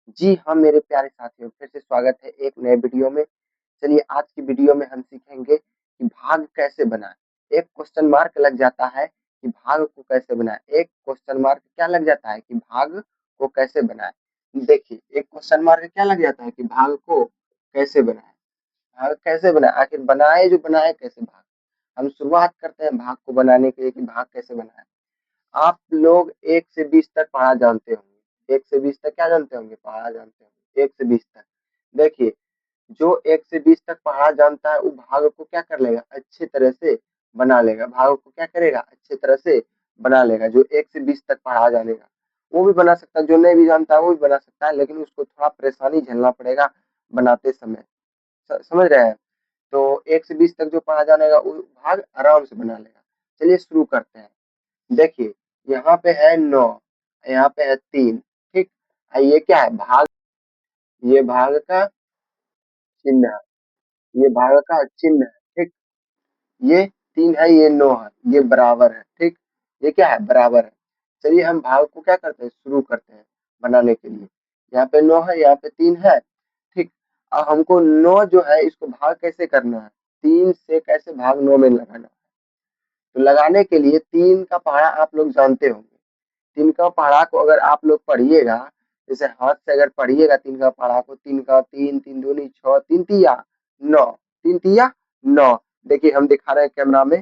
जी हाँ, मेरे प्यारे साथियों, फिर से स्वागत है एक नए वीडियो में। चलिए आज की वीडियो में हम सीखेंगे कि भाग कैसे बनाएँ। एक क्वेश्चन मार्क लग जाता है कि भाग को कैसे बनाएँ। एक क्वेश्चन मार्क क्या लग जाता है कि भाग को कैसे बनाएँ। देखिए, एक क्वेश्चन मार्क क्या लग जाता है कि भाग को कैसे बनाएँ। भाग कैसे बनाएँ, आखिर बनाए जो बनाए कैसे भाग? हम शुरुआत करते हैं भाग को बनाने के लिए कि भाग कैसे बनाएँ। आप लोग 1 से 20 तक पढ़ा जानते होंगे। 1 से 20 तक क्या जानते होंगे? पढ़ा जानते होंगे। 1 से 20 तक। देखिए, जो 1 से 20 तक पढ़ा जानता है, वो भाग को क्या कर लेगा? अच्छी तरह से बना लेगा। भाग को क्या करेगा? अच्छी तरह से बना लेगा। जो 1 से 20 तक पढ़ा जानेगा, वो भी बना सकता है। जो नहीं भी जानता है, वो भी बना सकता है, लेकिन उसको थोड़ा परेशानी झेलना पड़ेगा बनाते समय। समझ रहे हैं? तो 1 से 20 तक जो पढ़ा जानेगा, वो भाग आराम से बना लेगा। चलिए शुरू करते हैं। देखिए, यहाँ पे है 9, यहाँ पे है 3, ठीक? ये क्या है? भाग, ये भाग का चिन्ह है, ये भाग का चिन्ह है, ठीक? ये 3 है, ये 9 है, ये बराबर है, ठीक? ये क्या है? बराबर है। चलिए हम भाग को क्या करते हैं? शुरू करते हैं बनाने के लिए। यहाँ पे 9 है, यहाँ पे 3 है, ठीक? अब हमको 9 जो है इसको भाग कैसे करना है? 3 से कैसे भाग 9 में लगाना है? तो लगाने के लिए 3 का पहाड़ा आप लोग जानते होंगे। 3 का पहाड़ा को अगर आप लोग पढ़िएगा, जैसे हाथ से अगर पढ़िएगा 3 का पहाड़ा को, 3 का 3, 3 दूनी 6, 3 तिया 9, 3 तिया 9। देखिए हम दिखा रहे हैं कैमरा में,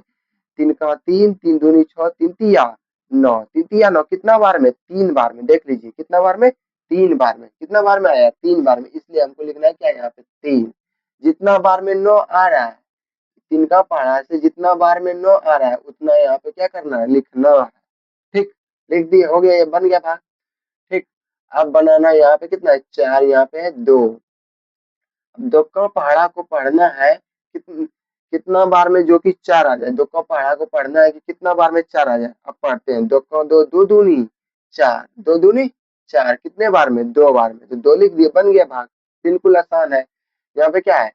3 का 3, 3 दूनी 6, 3 तिया 9, 3 तिया 9 कितना बार में? 3 बार में। देख लीजिए कितना बार में? 3 बार में। कितना बार में आया? 3 बार में। इसलिए हमको लिखना है क्या यहाँ पे? 3। जितना बार में 9 आ रहा है, 3 का पहाड़ा से जितना बार में 9 आ रहा है, उतना यहाँ पे क्या करना है? लिखना है। ठीक? लिख दिए, हो गया, ये बन गया भाग। ठीक? अब बनाना यहाँ पे कितना है? 4, यहाँ पे है 2। अब 2 का पहाड़ा को पढ़ना है कितना बार में जो कि 4 आ जाए। 2 का पहाड़ा को पढ़ना है कि कितना बार में 4 आ जाए। अब पढ़ते हैं। 2 का 2, 2 दूनी 4, 2 दूनी 4, कितने बार में? 2 बार में। तो 2 लिख दिए, बन गया भाग। बिल्कुल आसान है। यहाँ पे क्या है?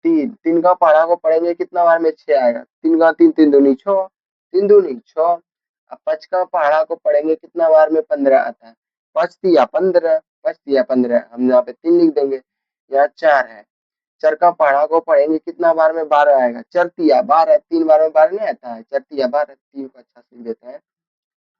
3, 3 का पहाड़ा को पढ़ेंगे कितना बार में? 6 आएगा। 3 का 3, 3 दूनी 6, 3 दूनी 6। अब 5 का पहाड़ा को पढ़ेंगे कितना बार में? 15 आता है। 5 तिया 15, 5 तिया 15, हम यहाँ पे 3 लिख देंगे। यहाँ 4 है। 4 का पहाड़ा को पढ़ेंगे कितना बार में? 12 आएगा। 4 तिया 12, 3 बार में 12 नहीं आता है। 4 तिया 12, 3 को अच्छा से लिख देते हैं।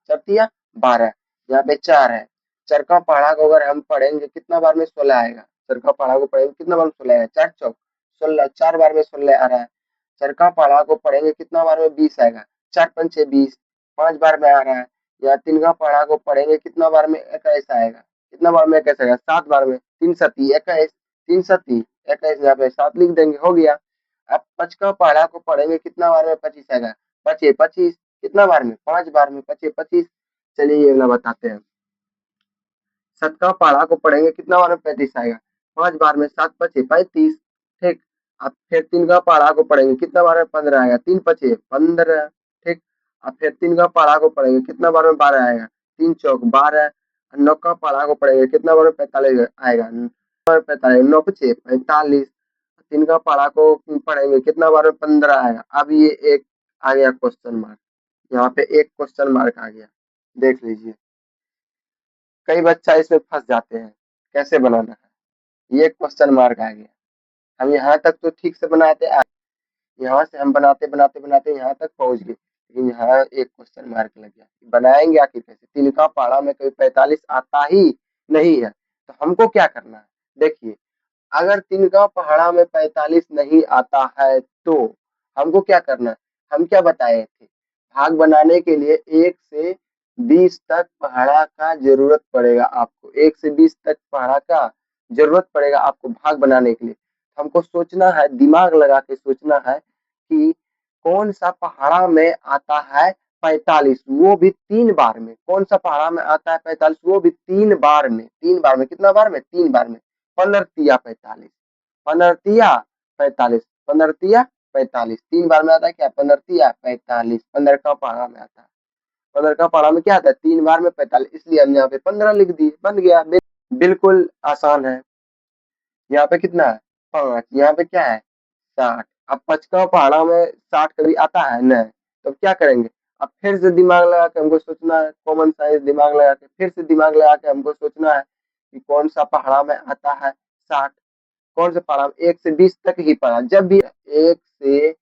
4 तिया 12, यहाँ पे 4 है। 4 का पहाड़ा को अगर हम पढ़ेंगे कितना बार में? 16 आएगा। 4 का पहाड़ा को पढ़ेंगे कितना बार में? 16 आएगा। 4 चौक 16, 4 बार में 16 आ रहा है। 4 का पहाड़ा को पढ़ेंगे कितना बार में? 20 आएगा। 4 पंचे 20, 5 बार में आ रहा है। या 3 का पहाड़ा को पढ़ेंगे कितना बार में? 21 आएगा। कितना बार में 21 आएगा? 7 बार में। 3 सती 21, 3 सती 21, यहाँ पे 7 लिख देंगे, हो गया। अब 5 का पहाड़ा को पढ़ेंगे कितना बार में? 25 आएगा। 5 25, कितना बार में? 5 बार में। 5 25। चलिए ये वाला बताते हैं। 7 का पहाड़ा को पढ़ेंगे कितना बार में? 35 आएगा। 5 बार में। 7 पचे 35, ठीक? अब फिर 3 का पहाड़ा को पढ़ेंगे कितना बार में? 15 आएगा। 3 पचे 15, ठीक? अब फिर 3 का पहाड़ा को पढ़ेंगे कितना बार में? 12 आएगा। 3 चौक 12। 9 का पहाड़ा को पढ़ेंगे कितना बार में? 45 आएगा। 45, 9 पचे 45। 3 का पहाड़ा को पढ़ेंगे कितना बार में? 15 आएगा। अब ये एक आ गया क्वेश्चन मार्क, यहाँ पे एक क्वेश्चन मार्क आ गया। देख लीजिए, कई बच्चा इसमें फंस जाते हैं, कैसे बनाना है। ये क्वेश्चन मार्क आ गया। हम यहाँ तक तो ठीक से बनाते आ, यहाँ से हम बनाते बनाते बनाते यहाँ तक पहुंच गए, लेकिन यहाँ एक क्वेश्चन मार्क लग गया। बनाएंगे आखिर कैसे? 3 का पहाड़ा में कभी 45 आता ही नहीं है, तो हमको क्या करना है? देखिए, अगर 3 का पहाड़ा में 45 नहीं आता है, तो हमको क्या करना है? हम क्या बताए थे? भाग बनाने के लिए 1 से 20 तक पहाड़ा का जरूरत पड़ेगा आपको। 1 से 20 तक पहाड़ा का जरूरत पड़ेगा आपको भाग बनाने के लिए। हमको सोचना है, दिमाग लगा के सोचना है कि कौन सा पहाड़ा में आता है 45, वो भी 3 बार में। कौन सा पहाड़ा में आता है 45, वो भी 3 बार में। 3 बार में। कितना बार में? 3 बार में। 15 तिया 45, 15 तिया 45, 15 तिया 45, 3 बार में आता है क्या? 15 तिया 45, 15 का पहाड़ा में आता है। 15 का पहाड़ा में क्या आता है? 3 बार में 45, इसलिए हम यहाँ पे 15 लिख दिए, बन गया। बिल्कुल आसान है। यहाँ पे कितना है? 5, यहाँ पे क्या है? 60। अब 5 का पहाड़ा में 60 कभी आता है? नहीं। तो अब क्या करेंगे? अब फिर से दिमाग लगा के हमको सोचना है, कॉमन साइंस दिमाग लगा के, फिर से दिमाग लगा के हमको सोचना है कि कौन सा पहाड़ा में आता है 60, कौन सा पहाड़ा 1 से 20 तक ही पढ़ा, जब भी 1 से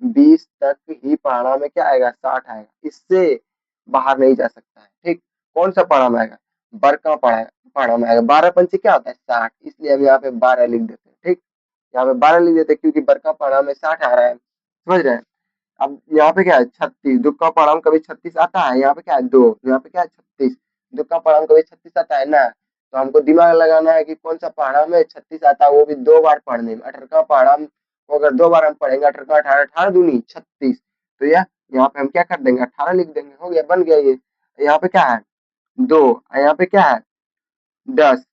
20 तक ही पहाड़ा में क्या आएगा 60 आएगा, इससे बाहर नहीं जा सकता है। ठीक, कौन सा पहाड़ा में आएगा, बड़का पहाड़ा में आएगा। 12 पंचे क्या होता है 60, इसलिए हम यहाँ पे 12 लिख देते हैं। ठीक, यहाँ पे 12 लिख देते हैं क्योंकि बड़का पहाड़ा में 60 आ रहा है, समझ रहे हैं। अब यहाँ पे क्या है 36, दुक्का पहाड़ा में कभी 36 आता है, यहाँ पे क्या है 2, यहाँ पे क्या है 36, दुक्का पहाड़ा में कभी 36 आता है ना, तो हमको दिमाग लगाना है कि कौन सा पहाड़ा में 36 आता है, वो भी 2 बार पढ़ने में। 18 पहाड़ा में को अगर 2 बार हम पढ़ेंगे, 18 18 18 दूनी 36, तो यह यहाँ पे हम क्या कर देंगे 18 लिख देंगे, हो गया, बन गया ये। यहाँ पे क्या है 2, यहाँ पे क्या है 10,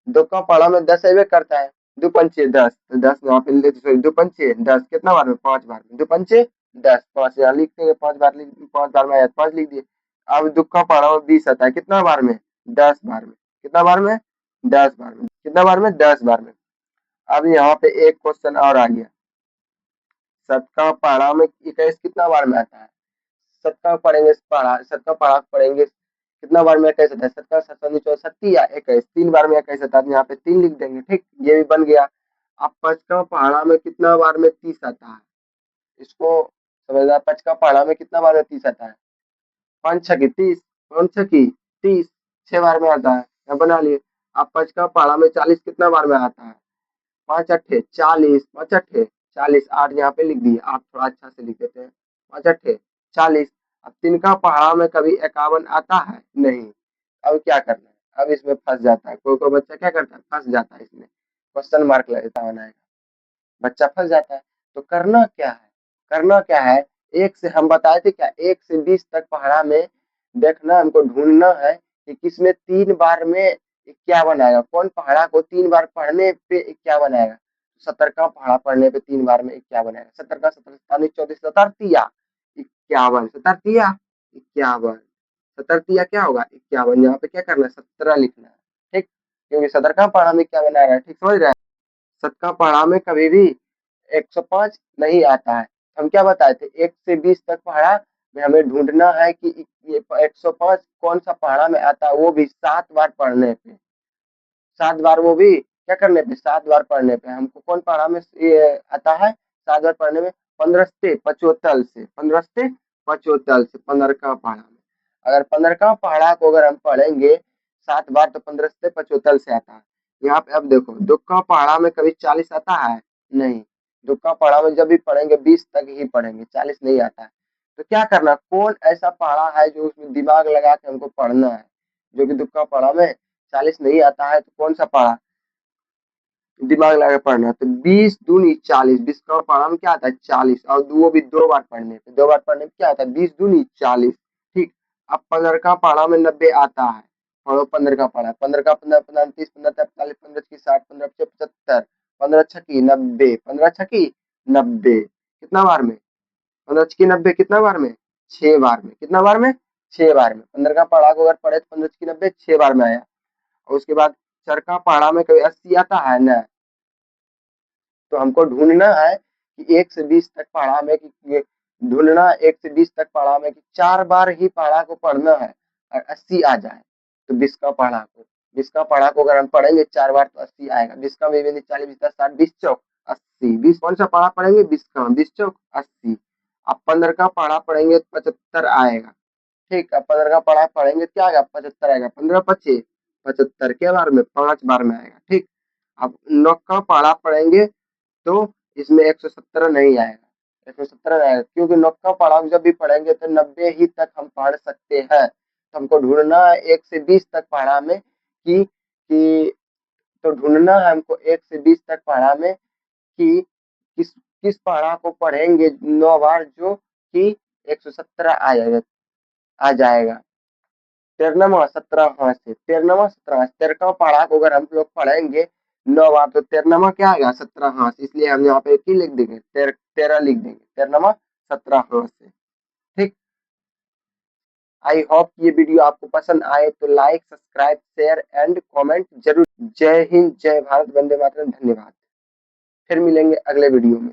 दुक्का पहाड़ा में 10 अबे करता है, दो पंचे 10, तो 10 यहाँ पे ले, सॉरी 2 पंचे 10, कितना बार में 5 बार में, 2 पंचे 10, 5 यहाँ लिख देंगे, 5 बार लिख, 5 बार में आया 5 लिख दिए। अब दुक्का पहाड़ा में 20 आता है, कितना बार में 10 बार में, कितना बार में 10 बार में, कितना बार में 10 बार में। अब यहाँ पे एक क्वेश्चन और आ गया, सबका पहाड़ा में 21 कितना बार में आता है, सबका पढ़ेंगे पहाड़ा, सबका पहाड़ा पढ़ेंगे कितना बार में 21 आता है, 17 17 64 या 21, 3 बार में 21 आता है, यहाँ पे 3 लिख देंगे। ठीक, ये भी बन गया। अब 5 का पहाड़ा में कितना बार में 30 आता है, इसको समझना, 5 का पहाड़ा में कितना बार में 30 आता है, 5 छकी 30, 5 छकी 30, 6 बार में आता है, यहाँ बना लिए। अब 5 का पहाड़ा में 40 कितना बार में आता है, 5 अट्ठे 40, 5 अट्ठे 40, 8 यहाँ पे लिख दिए, आप थोड़ा अच्छा से लिख देते हैं, 5 अट्ठे 40। अब 3 का पहाड़ा में कभी 51 आता है नहीं, अब क्या करना है, अब इसमें फंस जाता है, कोई कोई बच्चा क्या करता है फंस जाता है, इसमें क्वेश्चन मार्क लगता बनाएगा, बच्चा फंस जाता है। तो करना क्या है, करना क्या है, एक से हम बताए थे क्या, 1 से 20 तक पहाड़ा में देखना, हमको ढूंढना है कि किसमें 3 बार में क्या बनाएगा, कौन पहाड़ा को 3 बार पढ़ने पे क्या बनाएगा। 70 का पहाड़ा पढ़ने पे 3 बार में क्या बनाएगा, 70 का 70 27 34 सतरतिया 51, सतरतिया 51, सतरतिया क्या होगा 51, यहाँ पे क्या करना है 17 लिखना है। ठीक, क्योंकि 70 का पहाड़ा में क्या बनाएगा, ठीक समझ रहे हैं। 70 पहाड़ा में कभी भी 105 नहीं आता है, हम क्या बताए थे 1 से 20 तक पहाड़ा में हमें ढूंढना है कि ये 105 कौन सा पहाड़ा में आता है, वो भी 7 बार पढ़ने पे, 7 बार, वो भी क्या करने पे 7 बार पढ़ने पे। हमको कौन पहाड़ा में ये आता है 7 बार पढ़ने में, 15 से 75 से, 15 से 75 से 15 का पहाड़ा में, अगर 15 का पहाड़ा को अगर हम पढ़ेंगे 7 बार तो 15 से 75 से आता है। यहाँ पे अब देखो दुक्का पहाड़ा में कभी 40 आता है नहीं, दुक्का पहाड़ा में जब भी पढ़ेंगे 20 तक ही पढ़ेंगे, 40 नहीं आता है। तो क्या करना, कौन ऐसा पहाड़ा है जो उसमें दिमाग लगा के हमको पढ़ना है, जो कि दुक्का पहाड़ा में 40 नहीं आता है, तो कौन सा पहाड़ा दिमाग लगा के पढ़ना है। तो 20 दूनी 40, 20 का पहाड़ा में क्या आता है 40, और वो भी 2 बार पढ़ने पे, 2 बार पढ़ने पे क्या आता है 20 दूनी 40। ठीक, अब 15 का पहाड़ा में 90 आता है, और 15 का पहाड़ा, 15 का 15 15 30 15 45 15 की 60 15 75, 15 छकी 90, 15 छकी 90, कितना बार में 15 छकी 90, कितना बार में 6 बार में, कितना बार में 6 बार में। 15 का पहाड़ा को अगर पढ़े तो 15 छकी 90 6 बार में आया। और उसके बाद चरका पहाड़ा में कभी 80 आता है ना, तो हमको ढूंढना है कि 1 से 20 तक पहाड़ा में कि ढूंढना 1 से 20 तक पहाड़ा में कि 4 बार ही पहाड़ा को पढ़ना है और 80 आ जाए, तो 20 का पहाड़ा को, 20 का पहाड़ा को अगर हम पढ़ेंगे 4 बार तो 80 आएगा। 20 का 20 40 20 60 20 चौक 80, 20 कौन सा पहाड़ा पढ़ेंगे 20 का, 20 चौक 80। अब 15 का पहाड़ा पढ़ेंगे तो 75 आएगा। ठीक, अब 15 का पहाड़ा पढ़ेंगे क्या आएगा 75 आएगा, 15 पचे 75 के बार में 5 बार में आएगा। ठीक, अब 9 का पहाड़ा पढ़ेंगे तो इसमें 117 नहीं आएगा, 117 नहीं आएगा, क्योंकि 9 का पहाड़ा जब भी पढ़ेंगे तो 90 ही तक हम पढ़ सकते हैं। तो हमको ढूंढना है 1 से 20 तक पहाड़ा में कि तो ढूंढना है हमको 1 से 20 तक पहाड़ा में कि किस किस पहाड़ा को पढ़ेंगे 9 बार जो कि 117 आ जाएगा। 13वां 17वां से 13वां 17वां, 13वां पहाड़ा को अगर हम लोग पढ़ेंगे 9 बार तो 13वां क्या आएगा 17वां से, इसलिए हम यहाँ पे की लिख देंगे 13 लिख देंगे, 13वां 17वां से। ठीक, आई होप ये वीडियो आपको पसंद आए तो like subscribe share and comment जरूर। जय हिंद, जय भारत, वंदे मातरम, धन्यवाद। फिर मिलेंगे अगले वीडियो में।